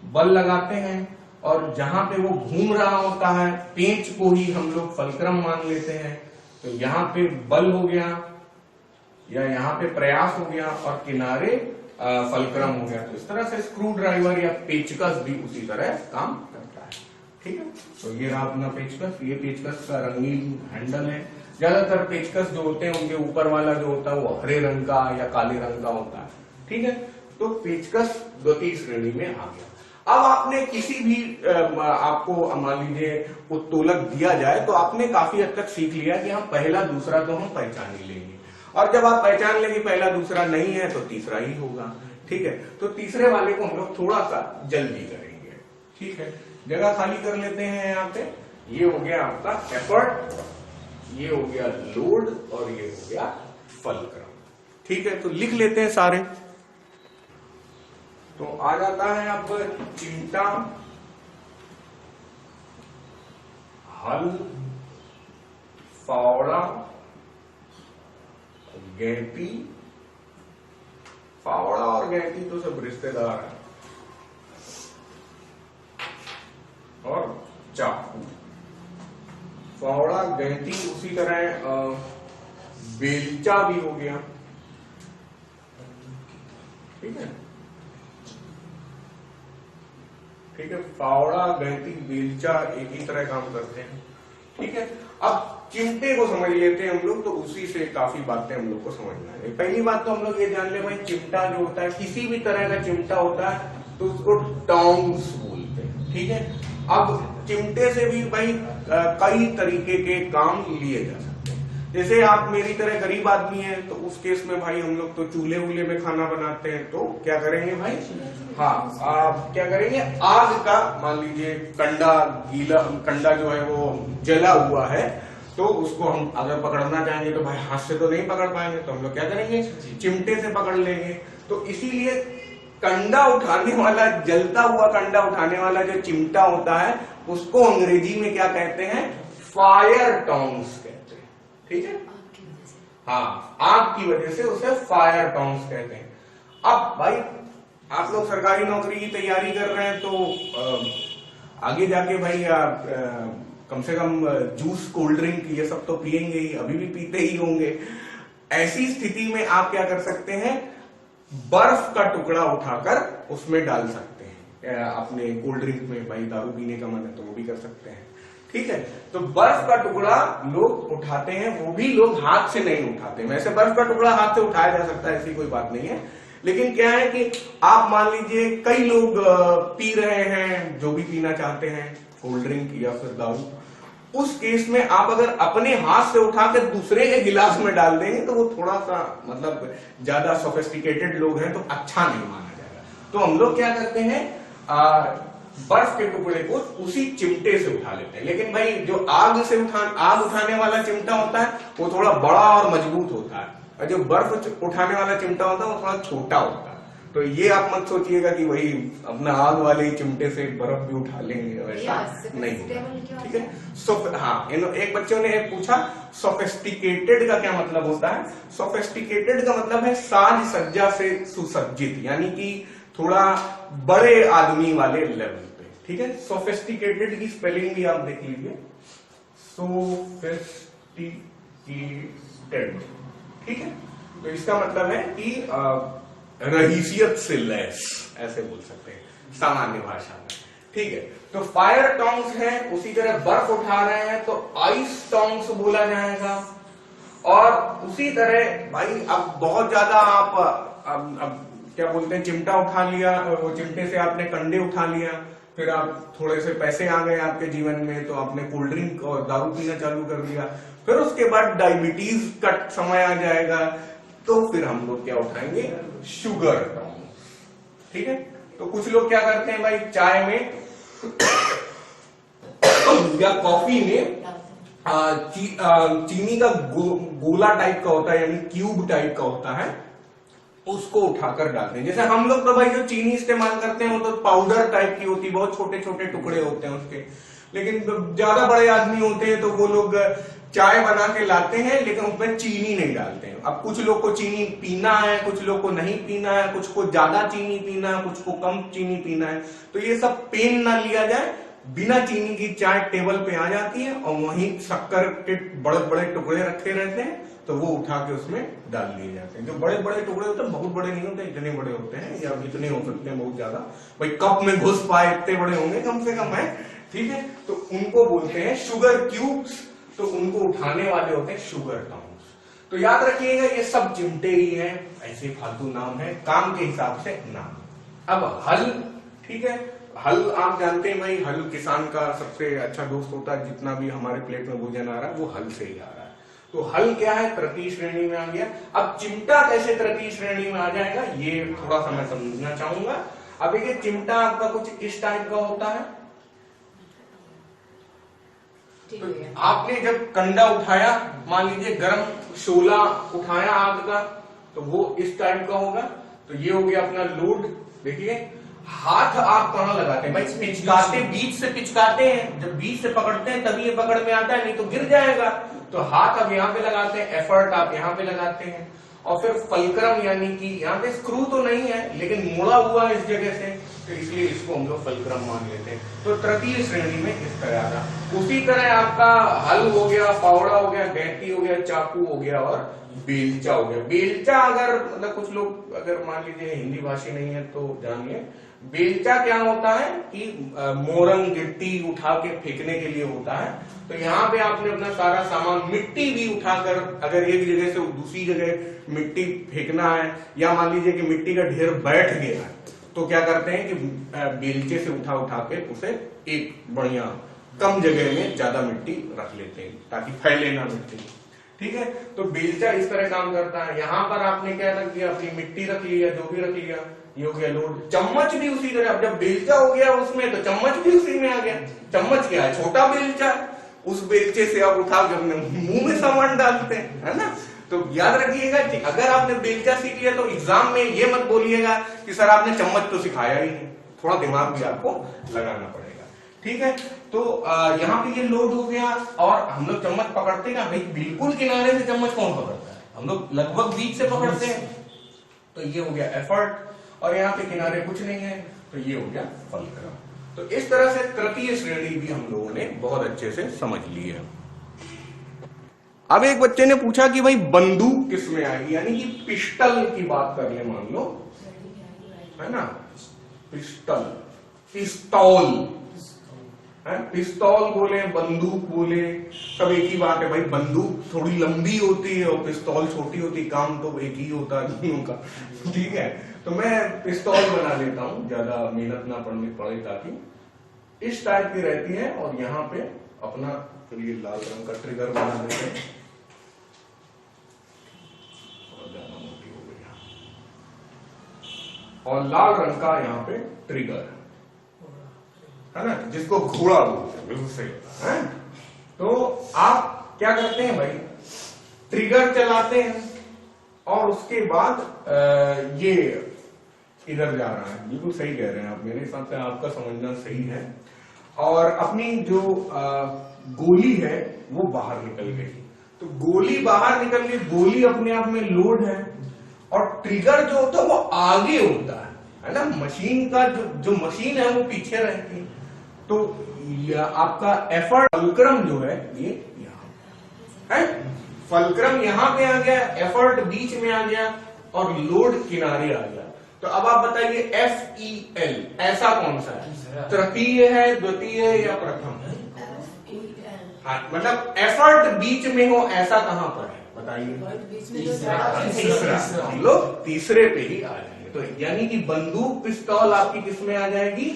बल लगाते हैं, और जहां पे वो घूम रहा होता है पेंच को ही हम लोग फलक्रम मान लेते हैं। तो यहाँ पे बल हो गया या यहाँ पे प्रयास हो गया, और किनारे फलक्रम हो गया। तो इस तरह से स्क्रू ड्राइवर या पेचकस भी उसी तरह काम करता है, ठीक है। तो ये रहा अपना पेचकस, ये पेचकस का रंगीन हैंडल है। ज्यादातर पेचकस जो होते हैं उनके ऊपर वाला जो होता है वो हरे रंग का या काले रंग का होता है, ठीक है। तो पेचकस द्वितीय श्रेणी में आ गया। अब आपने किसी भी आपको मान लीजिए उत्तोलक दिया जाए तो आपने काफी हद तक सीख लिया कि हम पहला दूसरा तो हम पहचान ही लेंगे, और जब आप पहचान लेंगे पहला दूसरा नहीं है तो तीसरा ही होगा। ठीक है, तो तीसरे वाले को हम लोग थोड़ा सा जल्दी करेंगे। ठीक है, जगह खाली कर लेते हैं यहाँ पे। ये हो गया आपका एफर्ट, ये हो गया लोड और ये हो गया फलक्रम। ठीक है, तो लिख लेते हैं सारे। तो आ जाता है अब चिमटा, हल, फावड़ा, गैंती। फावड़ा और गैंती तो सब रिश्तेदार हैं, और चाकू। फावड़ा, गैंती, उसी तरह बेलचा भी हो गया। ठीक है, ठीक है, फावड़ा, गैंती, बेलचा एक ही तरह काम करते हैं। ठीक है, अब चिमटे को समझ लेते हैं हम लोग, तो उसी से काफी बातें हम लोग को समझना है। पहली बात तो हम लोग ये जान ले भाई, चिमटा जो होता है, किसी भी तरह का चिमटा होता है तो उसको टोंग्स बोलते हैं। ठीक है, अब चिमटे से भी भाई कई तरीके के काम लिए जा सकते हैं। जैसे आप मेरी तरह गरीब आदमी हैं तो उस केस में भाई हम लोग तो चूल्हे वूल्हे में खाना बनाते हैं, तो क्या करेंगे भाई, हाँ आप क्या करेंगे, आग का मान लीजिए कंडा, गीला कंडा जो है वो जला हुआ है, तो उसको हम अगर पकड़ना चाहेंगे तो भाई हाथ से तो नहीं पकड़ पाएंगे, तो हम लोग क्या करेंगे, चिमटे से पकड़ लेंगे। तो इसीलिए कंडा उठाने वाला, जलता हुआ कंडा उठाने वाला जो चिमटा होता है उसको अंग्रेजी में क्या कहते हैं, फायर टोंग्स कहते हैं। ठीक है, हाँ, आग की वजह से उसे फायर टोंग्स कहते हैं। अब भाई आप लोग सरकारी नौकरी की तैयारी कर रहे हैं तो आगे जाके भाई कम से कम जूस, कोल्ड ड्रिंक ये सब तो पियेंगे ही, अभी भी पीते ही होंगे। ऐसी स्थिति में आप क्या कर सकते हैं, बर्फ का टुकड़ा उठाकर उसमें डाल सकते हैं। अपने कोल्ड ड्रिंक में भाई दारू पीने का मन है तो वो भी कर सकते हैं। ठीक है, तो बर्फ का टुकड़ा लोग उठाते हैं, वो भी लोग हाथ से नहीं उठाते। वैसे बर्फ का टुकड़ा हाथ से उठाया जा सकता है, ऐसी कोई बात नहीं है, लेकिन क्या है कि आप मान लीजिए कई लोग पी रहे हैं, जो भी पीना चाहते हैं, कोल्ड ड्रिंक या फिर दारू, उस केस में आप अगर अपने हाथ से उठा के दूसरे के गिलास में डाल देंगे तो वो थोड़ा सा मतलब ज्यादा सोफिस्टिकेटेड लोग हैं तो अच्छा नहीं माना जाएगा। तो हम लोग क्या करते हैं, बर्फ के टुकड़े को उसी चिमटे से उठा लेते हैं। लेकिन भाई जो आग उठाने वाला चिमटा होता है वो थोड़ा बड़ा और मजबूत होता है, और जो बर्फ उठाने वाला चिमटा होता है वो थोड़ा छोटा होता है। तो ये आप मत सोचिएगा कि वही अपना आग वाले चिमटे से बर्फ भी उठा लेंगे, वैसा नहीं होगा। ठीक है, हाँ, एक बच्चों ने पूछा सोफिस्टिकेटेड का क्या मतलब होता है। सोफिस्टिकेटेड का मतलब है साज सज्जा से सुसज्जित, यानी कि थोड़ा बड़े आदमी वाले लेवल पे। ठीक है, सोफिस्टिकेटेड की स्पेलिंग भी आप देख लीजिए, सोफिस्टिकेटेड। ठीक है, तो इसका मतलब है कि रहीसियत से लैस, ऐसे बोल सकते हैं सामान्य भाषा में। ठीक है, तो फायर टोंग्स है, उसी तरह बर्फ उठा रहे हैं तो आइस टोंग्स बोला जाएगा। और उसी तरह भाई अब बहुत ज्यादा आप अब क्या बोलते हैं, चिमटा उठा लिया, वो चिमटे से आपने कंडे उठा लिया, फिर आप थोड़े से पैसे आ गए आपके जीवन में तो आपने कोल्ड ड्रिंक और दारू पीना चालू कर दिया, फिर उसके बाद डायबिटीज का समय आ जाएगा, तो फिर हम लोग क्या उठाएंगे, शुगर टोंग्स। ठीक है, तो कुछ लोग क्या करते हैं भाई, चाय में या कॉफी में चीनी का गोला टाइप का होता है, यानी क्यूब टाइप का होता है, उसको उठाकर डालते हैं। जैसे हम लोग तो भाई जो चीनी इस्तेमाल करते हैं वो तो पाउडर टाइप की होती है, बहुत छोटे छोटे टुकड़े होते हैं उसके। लेकिन ज्यादा बड़े आदमी होते हैं तो वो लोग चाय बना के लाते हैं लेकिन उसमें चीनी नहीं डालते हैं। अब कुछ लोग को चीनी पीना है, कुछ लोग को नहीं पीना है, कुछ को ज्यादा चीनी पीना है, कुछ को कम चीनी पीना है। तो ये सब पेन ना लिया जाए, बिना चीनी की चाय टेबल पे आ जाती है और वहीं शक्कर के बड़े बड़े टुकड़े रखे रहते हैं, तो वो उठा के उसमें डाल लिए जाते हैं। जो बड़े बड़े टुकड़े होते हैं, बहुत बड़े नहीं होते, इतने बड़े होते हैं या इतने हो सकते हैं बहुत ज्यादा, भाई कप में घुस पाए इतने बड़े होंगे कम से कम है। ठीक है, तो उनको बोलते हैं शुगर क्यूब्स, तो उनको उठाने वाले होते हैं शुगर टोंग्स। तो याद रखिएगा ये सब चिमटे ही हैं, ऐसे फालतू नाम है, काम के हिसाब से नाम। अब हल, ठीक है, हल आप जानते हैं भाई, हल किसान का सबसे अच्छा दोस्त होता है, जितना भी हमारे प्लेट में भोजन आ रहा है वो हल से ही आ रहा है। तो हल क्या है, तृतीय श्रेणी में आ गया। अब चिमटा कैसे तृतीय श्रेणी में आ जाएगा, ये थोड़ा सा मैं समझना चाहूंगा। अब देखिए चिमटा आपका कुछ इस टाइप का होता है। तो आपने जब कंडा उठाया, मान लीजिए गर्म शोला उठाया आग का, तो वो इस टाइप का होगा। तो ये हो गया अपना लोड। देखिए हाथ आप कहाँ लगाते हैं भाई, पिचकाते, बीच से पिचकाते हैं। जब बीच से पकड़ते हैं तभी ये पकड़ में आता है, नहीं तो गिर जाएगा। तो हाथ आप यहाँ पे लगाते हैं, एफर्ट आप यहाँ पे लगाते हैं। और फिर फलक्रम यानी कि यहाँ पे स्क्रू तो नहीं है लेकिन मुड़ा हुआ है इस जगह से, तो इसलिए इसको हम लोग फलक्रम मान लेते हैं। तो तृतीय श्रेणी में इस तरह आता। उसी तरह आपका हल हो गया, फावड़ा हो गया, गैंती हो गया, चाकू हो गया और बेलचा हो गया। बेलचा अगर मतलब कुछ लोग अगर मान लीजिए हिंदी भाषी नहीं है तो जानिए, बेलचा क्या होता है कि मोरंग गिट्टी उठा के फेंकने के लिए होता है। तो यहाँ पे आपने अपना सारा सामान, मिट्टी भी उठाकर अगर एक जगह से दूसरी जगह मिट्टी फेंकना है, या मान लीजिए कि मिट्टी का ढेर बैठ गया है, तो क्या करते हैं कि बेलचे से उठा उठा के उसे एक बढ़िया कम जगह में ज्यादा मिट्टी रख लेते हैं ताकि फैले ना मिट्टी। ठीक है, तो बेलचा इस तरह काम करता है। यहाँ पर आपने क्या रख दिया, अपनी मिट्टी रख लिया, जो भी रख लिया, ये हो गया लोड। चम्मच भी उसी तरह, अब जब बेलचा हो गया उसमें तो चम्मच भी उसी में आ गया। चम्मच क्या है, छोटा बेलचा, उस बेलचे से आप उठा के अपने मुंह में सामान डालते हैं, है ना। तो याद रखिएगा कि अगर आपने बेलचा सीख लिया तो एग्जाम में ये मत बोलिएगा कि सर आपने चम्मच तो सिखाया ही नहीं, थोड़ा दिमाग भी आपको लगाना पड़ेगा। ठीक है, तो यहाँ पे ये लोड हो गया। और हम लोग चम्मच पकड़ते हैं भाई, बिल्कुल किनारे से चम्मच कौन पकड़ता है, हम लोग लगभग बीच से पकड़ते हैं। तो ये हो गया एफर्ट, और यहाँ पे किनारे कुछ नहीं है, तो ये हो गया फलक्रम। तो इस तरह से तृतीय श्रेणी भी हम लोगों ने बहुत अच्छे से समझ ली है। अब एक बच्चे ने पूछा कि भाई बंदूक किस में आएगी, यानी कि पिस्टल की बात कर ले, मान लो, है ना, पिस्टल, पिस्तौल है, पिस्तौल बोले, बंदूक बोले, सब एक ही बात है भाई। बंदूक थोड़ी लंबी होती है और पिस्तौल छोटी होती है, काम तो एक ही होता है दोनों का। ठीक है, तो मैं पिस्तौल बना लेता हूं, ज्यादा मेहनत ना पड़नी पड़े, ताकि इस टाइप की रहती है। और यहाँ पे अपना फिर ये लाल रंग का ट्रिगर बना देते हैं, ज्यादा मोटी हो गई, और लाल रंग का यहाँ पे ट्रिगर है ना, जिसको घोड़ा बोलते हैं, बिल्कुल सही है। तो आप क्या करते हैं भाई, ट्रिगर चलाते हैं और उसके बाद ये इधर जा रहा है, बिल्कुल सही कह रहे हैं आप, मेरे हिसाब से आपका समझना सही है। और अपनी जो गोली है वो बाहर निकल गई, तो गोली बाहर निकल गई, गोली अपने आप में लोड है, और ट्रिगर जो होता है वो आगे होता है ना, मशीन का जो मशीन है वो पीछे रहती है। तो आपका एफर्ट, फलक्रम जो है ये यहाँ है, फलक्रम यहाँ पे आ गया, एफर्ट बीच में आ गया और लोड किनारे आ गया। तो अब आप बताइए FEL ऐसा कौन सा है, तृतीय है, द्वितीय है या प्रथम है? हाँ, मतलब एफर्ट बीच में हो ऐसा कहां पर है बताइए? तीसरा। हम लोग तीसरे पे ही आ जाएंगे। तो यानी कि बंदूक, पिस्तौल आपकी किस में आ जाएगी?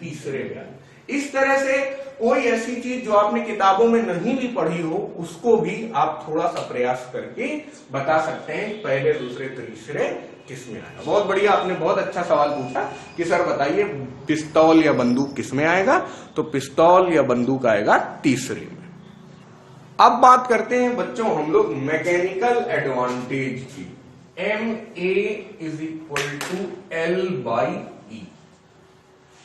तीसरे में। इस तरह से कोई ऐसी चीज जो आपने किताबों में नहीं भी पढ़ी हो उसको भी आप थोड़ा सा प्रयास करके बता सकते हैं, पहले, दूसरे, तीसरे किस में आएगा। बहुत बढ़िया, आपने बहुत अच्छा सवाल पूछा कि सर बताइए पिस्तौल या बंदूक किस में आएगा, तो पिस्तौल या बंदूक आएगा तीसरे में। अब बात करते हैं बच्चों हम लोग मैकेनिकल एडवांटेज की। MA = L/E।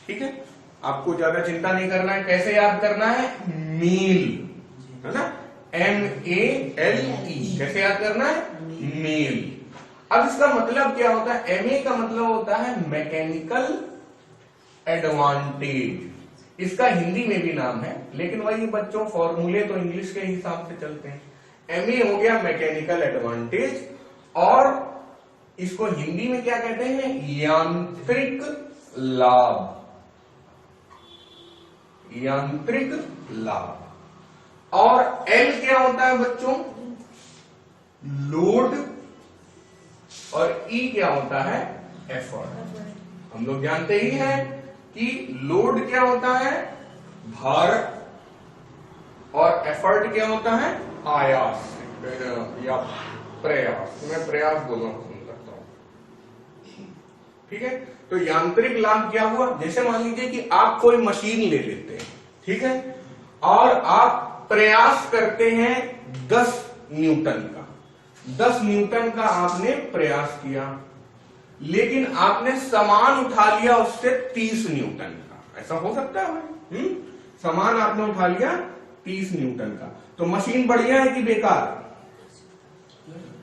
ठीक है, आपको ज्यादा चिंता नहीं करना है, कैसे याद करना है, मील, है ना, MALE, कैसे याद करना है, मील। अब इसका मतलब क्या होता है, MA का मतलब होता है मैकेनिकल एडवांटेज, इसका हिंदी में भी नाम है, लेकिन वही बच्चों फॉर्मूले तो इंग्लिश के हिसाब से चलते हैं। MA हो गया मैकेनिकल एडवांटेज, और इसको हिंदी में क्या कहते हैं, यांत्रिक लाभ, यांत्रिक लाभ। और L क्या होता है बच्चों, लोड, और E क्या होता है, एफर्ट। हम लोग जानते ही हैं कि लोड क्या होता है, भार, और एफर्ट क्या होता है, आयास। या प्रयास, मैं प्रयास बोलना पसंद करता हूं। ठीक है, तो यांत्रिक लाभ क्या हुआ, जैसे मान लीजिए कि आप कोई मशीन ले लेते हैं, ठीक है, और आप प्रयास करते हैं 10 न्यूटन का, 10 न्यूटन का आपने प्रयास किया, लेकिन आपने सामान उठा लिया उससे 30 न्यूटन का। ऐसा हो सकता है भाई? सामान आपने उठा लिया 30 न्यूटन का, तो मशीन बढ़िया है कि बेकार?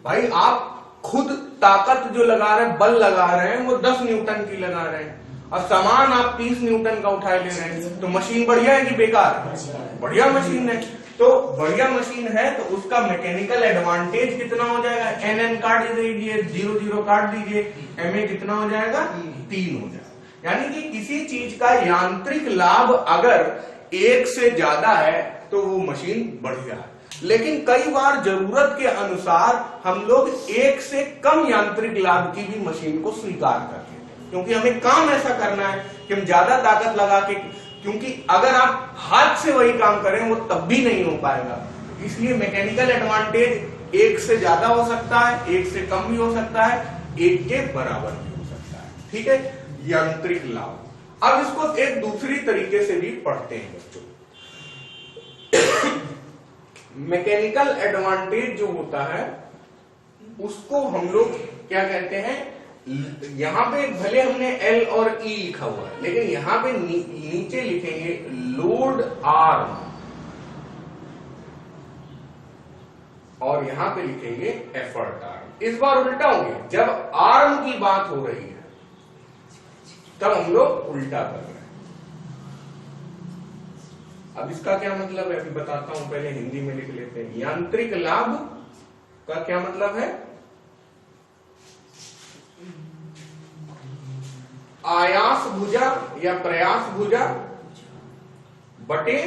भाई आप खुद ताकत जो लगा रहे हैं, बल लगा रहे हैं, वो 10 न्यूटन की लगा रहे हैं, और सामान आप 30 न्यूटन का उठा ले रहे हैं, तो मशीन बढ़िया है कि बेकार? बढ़िया मशीन है। तो बढ़िया मशीन है तो उसका मैकेनिकल एडवांटेज कितना हो जाएगा? एन काट दीजिए, 0 0 काट दीजिए, MA कितना हो जाएगा? 3 हो जाएगा। यानी कि किसी चीज का यांत्रिक लाभ अगर 1 से ज्यादा है तो वो मशीन बढ़िया है, लेकिन कई बार जरूरत के अनुसार हम लोग 1 से कम यांत्रिक लाभ की भी मशीन को स्वीकार करते हैं, क्योंकि हमें काम ऐसा करना है कि हम ज्यादा ताकत लगा के, क्योंकि अगर आप हाथ से वही काम करें वो तब भी नहीं हो पाएगा। इसलिए मैकेनिकल एडवांटेज 1 से ज्यादा हो सकता है, 1 से कम भी हो सकता है, 1 के बराबर भी हो सकता है। ठीक है, यांत्रिक लाभ। अब इसको एक दूसरी तरीके से भी पढ़ते हैं बच्चों। मैकेनिकल एडवांटेज जो होता है उसको हम लोग क्या कहते हैं, यहां पे भले हमने L और E लिखा हुआ है, लेकिन यहां पे नीचे लिखेंगे लोड आर्म, और यहां पे लिखेंगे एफर्ट आर्म। इस बार उल्टा हो गया, जब आर्म की बात हो रही है तब हम लोग उल्टा कर रहे हैं। अब इसका क्या मतलब है अभी बताता हूं, पहले हिंदी में लिख लेते हैं। यांत्रिक लाभ का क्या मतलब है? आयास भुजा या प्रयास भुजा बटे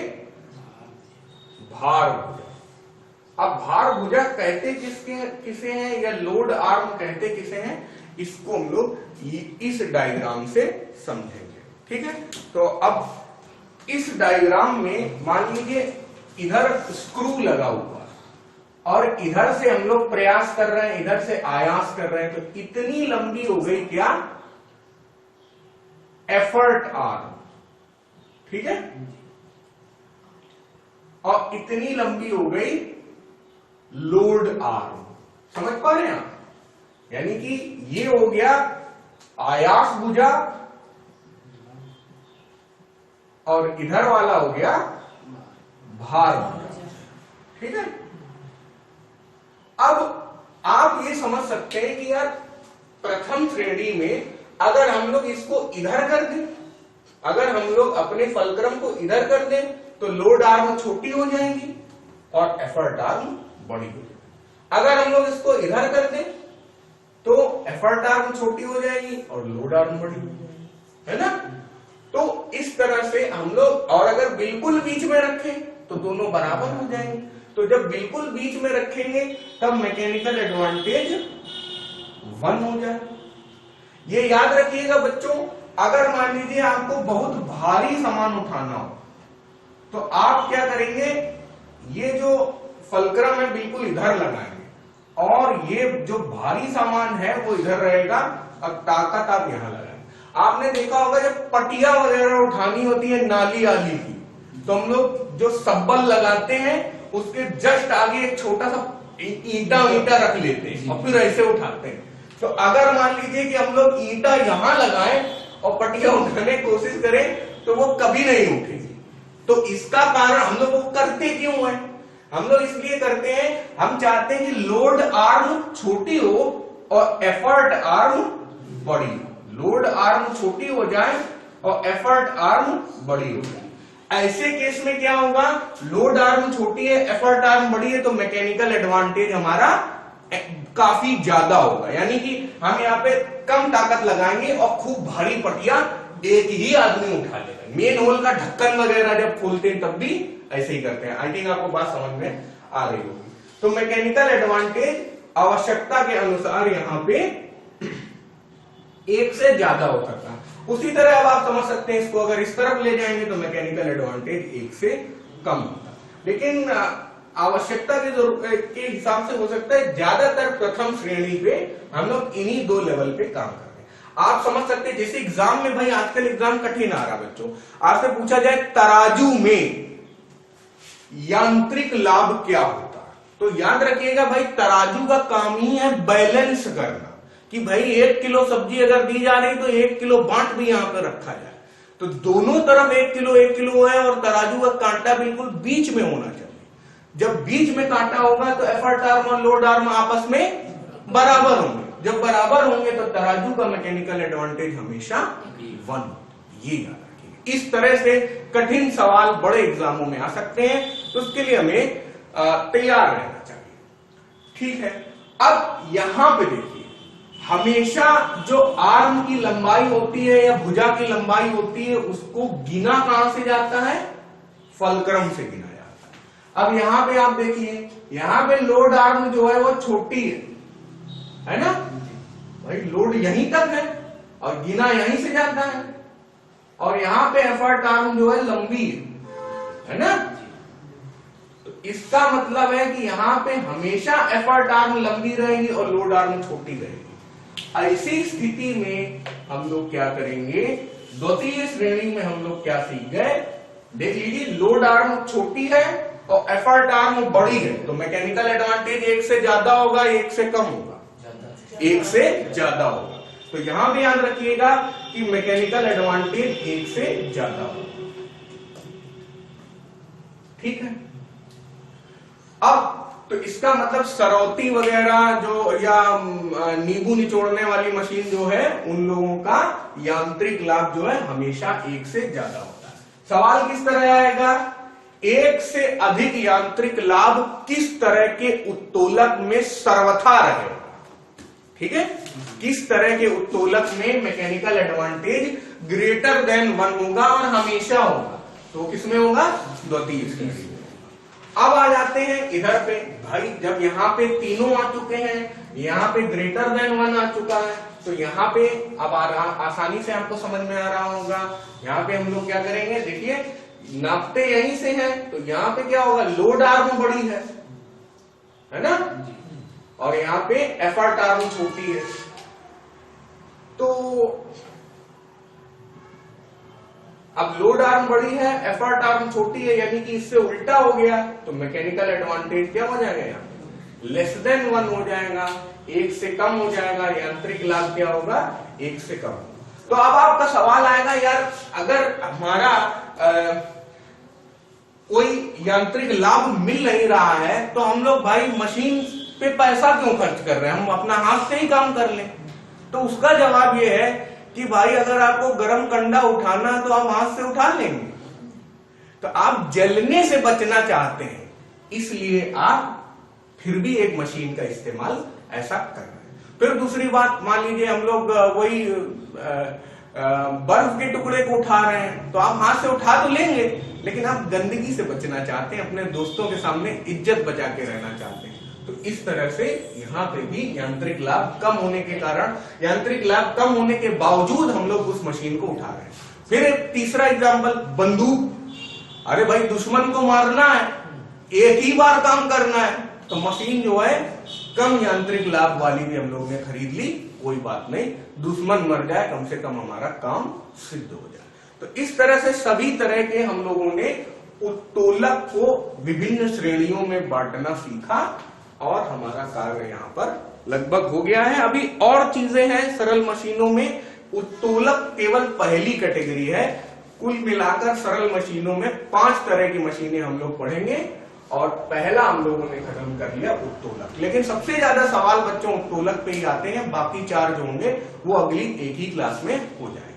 भार भुजा। अब भार भुजा कहते किसे हैं या लोड आर्म कहते किसे हैं, इसको हम लोग इस डायग्राम से समझेंगे। ठीक है, तो अब इस डायग्राम में मान लीजिए इधर स्क्रू लगा हुआ और इधर से हम लोग प्रयास कर रहे हैं, इधर से आयास कर रहे हैं, तो इतनी लंबी हो गई क्या? Effort arm. ठीक है, और इतनी लंबी हो गई लोड आर्म। समझ पा रहे हैं आप? यानी कि ये हो गया आयास भुजा और इधर वाला हो गया भार भुजा। ठीक है, अब आप ये समझ सकते हैं कि यार प्रथम श्रेणी में अगर हम लोग इसको इधर कर दें, अगर हम लोग अपने फलक्रम को इधर कर दें तो लोड आर्म छोटी हो जाएंगी और एफर्ट आर्म बड़ी हो जाएगी। अगर हम लोग इसको इधर कर दें तो एफर्ट आर्म छोटी हो जाएगी और लोड आर्म बड़ी हो जाएगी, है ना? तो इस तरह से हम लोग, और अगर बिल्कुल बीच में रखें तो दोनों बराबर हो जाएंगे। तो जब बिल्कुल बीच में रखेंगे तब मैकेनिकल एडवांटेज 1 हो जाए। ये याद रखिएगा बच्चों, अगर मान लीजिए आपको बहुत भारी सामान उठाना हो तो आप क्या करेंगे, ये जो फलक्रम है बिल्कुल इधर लगाएंगे और ये जो भारी सामान है वो इधर रहेगा और ताकत आप यहां लगाएंगे। आपने देखा होगा जब पटिया वगैरह उठानी होती है नाली आली की, तो हम लोग जो सब्बल लगाते हैं उसके जस्ट आगे एक छोटा सा ईंटा रख लेते हैं और फिर ऐसे उठाते हैं। तो अगर मान लीजिए कि हम लोग ईंटा यहां लगाएं और पटिया उठाने की कोशिश करें तो वो कभी नहीं उठेगी। तो इसका कारण हम लोग वो करते क्यों है? हम लोग इसलिए करते हैं, हम चाहते हैं कि लोड आर्म छोटी हो और एफर्ट आर्म बड़ी हो। लोड आर्म छोटी हो जाए और एफर्ट आर्म बड़ी हो जाए। ऐसे केस में क्या होगा, लोड आर्म छोटी है, एफर्ट आर्म बड़ी है, तो मैकेनिकल एडवांटेज हमारा काफी ज्यादा होगा। यानी कि हम यहाँ पे कम ताकत लगाएंगे और खूब भारी पटिया एक ही आदमी उठा लेगा। मेन होल का ढक्कन वगैरह जब खोलते हैं तब भी ऐसे ही करते हैं। आई थिंक आपको बात समझ में आ रही होगी। तो मैकेनिकल एडवांटेज आवश्यकता के अनुसार यहाँ पे 1 से ज्यादा हो सकता है। उसी तरह अब आप समझ सकते हैं, इसको अगर इस तरफ ले जाएंगे तो मैकेनिकल एडवांटेज 1 से कम होता है। लेकिन आवश्यकता की जरूरत के हिसाब से हो सकता है ज्यादातर प्रथम श्रेणी पे हम लोग इन्हीं 2 लेवल पे काम कर रहे हैं। आप समझ सकते हैं जैसे एग्जाम में, भाई आजकल एग्जाम कठिन आ रहा बच्चों, आपसे पूछा जाए तराजू में यांत्रिक लाभ क्या होता है, तो याद रखिएगा भाई तराजू का काम ही है बैलेंस करना, कि भाई 1 किलो सब्जी अगर दी जा रही तो 1 किलो बांट भी यहां पर रखा जाए, तो दोनों तरफ 1 किलो है और तराजू का कांटा बिल्कुल बीच में होना चाहिए। जब बीच में कांटा होगा तो एफर्ट आर्म और लोड आर्म आपस में बराबर होंगे, जब बराबर होंगे तो तराजू का मैकेनिकल एडवांटेज हमेशा 1, ये याद रखिए। इस तरह से कठिन सवाल बड़े एग्जामों में आ सकते हैं, तो उसके लिए हमें तैयार रहना चाहिए। ठीक है, अब यहां पे देखिए, हमेशा जो आर्म की लंबाई होती है या भुजा की लंबाई होती है उसको गिना कहां से जाता है, फलक्रम से गिना जाता है। अब यहां पे आप देखिए, यहां पे लोड आर्म जो है वो छोटी है ना भाई, लोड यहीं तक है और गिना यहीं से जाता है, और यहां पे एफर्ट आर्म जो है लंबी है ना, तो इसका मतलब है कि यहां पे हमेशा एफर्ट आर्म लंबी रहेगी और लोड आर्म छोटी रहेगी। ऐसी स्थिति में हम लोग क्या करेंगे, द्वितीय श्रेणी में हम लोग क्या सीख गए, देख लीजिए, लोड आर्म छोटी है और एफर्ट आर्म बड़ी है, तो मैकेनिकल एडवांटेज 1 से ज्यादा होगा, 1 से कम होगा, 1 से ज्यादा होगा। तो यहां भी याद रखिएगा कि मैकेनिकल एडवांटेज 1 से ज्यादा होगा। ठीक है, अब तो इसका मतलब सरौती वगैरह जो या नींबू निचोड़ने वाली मशीन जो है, उन लोगों का यांत्रिक लाभ जो है हमेशा 1 से ज्यादा होता है। सवाल किस तरह आएगा, 1 से अधिक यांत्रिक लाभ किस तरह के उत्तोलक में सर्वथा रहेगा। ठीक है, किस तरह के उत्तोलक में मैकेनिकल एडवांटेज ग्रेटर देन 1 होगा और हमेशा होगा, तो किसमें होगा, द्वितीय श्रेणी। अब आ जाते हैं इधर पे, भाई जब यहाँ पे तीनों आ चुके हैं, यहाँ पे ग्रेटर देन 1 आ चुका है, तो यहाँ पे अब आसानी से आपको समझ में आ रहा होगा, यहाँ पे हम लोग क्या करेंगे, देखिए नापते यहीं से हैं, तो यहाँ पे क्या होगा, लोड आर्म बड़ी है ना, और यहाँ पे एफर्ट आर्म छोटी है, तो अब लोड आर्म बड़ी है, एफर्ट आर्म छोटी है, यानी कि इससे उल्टा हो गया, तो मैकेनिकल एडवांटेज क्या हो जाएगा, यहाँ लेस देन 1 हो जाएगा, 1 से कम हो जाएगा, यांत्रिक लाभ क्या होगा, 1 से कम। तो अब आपका सवाल आएगा, यार अगर हमारा कोई यांत्रिक लाभ मिल नहीं रहा है तो हम लोग भाई मशीन पे पैसा क्यों खर्च कर रहे हैं, हम अपना हाथ से ही काम कर लें। तो उसका जवाब ये है कि भाई अगर आपको गर्म कंडा उठाना है तो आप हाथ से उठा लेंगे, तो आप जलने से बचना चाहते हैं, इसलिए आप फिर भी एक मशीन का इस्तेमाल ऐसा कर रहे हैं। फिर दूसरी बात, मान लीजिए हम लोग वही बर्फ के टुकड़े को उठा रहे हैं, तो आप हाथ से उठा तो लेंगे, लेकिन आप गंदगी से बचना चाहते हैं, अपने दोस्तों के सामने इज्जत बचा के रहना चाहते हैं। तो इस तरह से यहाँ पे भी यांत्रिक लाभ कम होने के कारण, यांत्रिक लाभ कम होने के बावजूद हम लोग उस मशीन को उठा रहे हैं। फिर एक तीसरा एग्जाम्पल, बंदूक। अरे भाई दुश्मन को मारना है, एक ही बार काम करना है, तो मशीन जो है कम यांत्रिक लाभ वाली भी हम लोगों ने खरीद ली, कोई बात नहीं, दुश्मन मर जाए कम से कम हमारा काम सिद्ध हो जाए। तो इस तरह से सभी तरह के हम लोगों ने उत्तोलक को विभिन्न श्रेणियों में बांटना सीखा और हमारा कार्य यहाँ पर लगभग हो गया है। अभी और चीजें हैं सरल मशीनों में, उत्तोलक केवल पहली कैटेगरी है, कुल मिलाकर सरल मशीनों में 5 तरह की मशीनें हम लोग पढ़ेंगे और पहला हम लोगों ने खत्म कर लिया उत्तोलक। लेकिन सबसे ज्यादा सवाल बच्चों उत्तोलक पे ही आते हैं, बाकी 4 जो होंगे वो अगली एक ही क्लास में हो जाएंगे।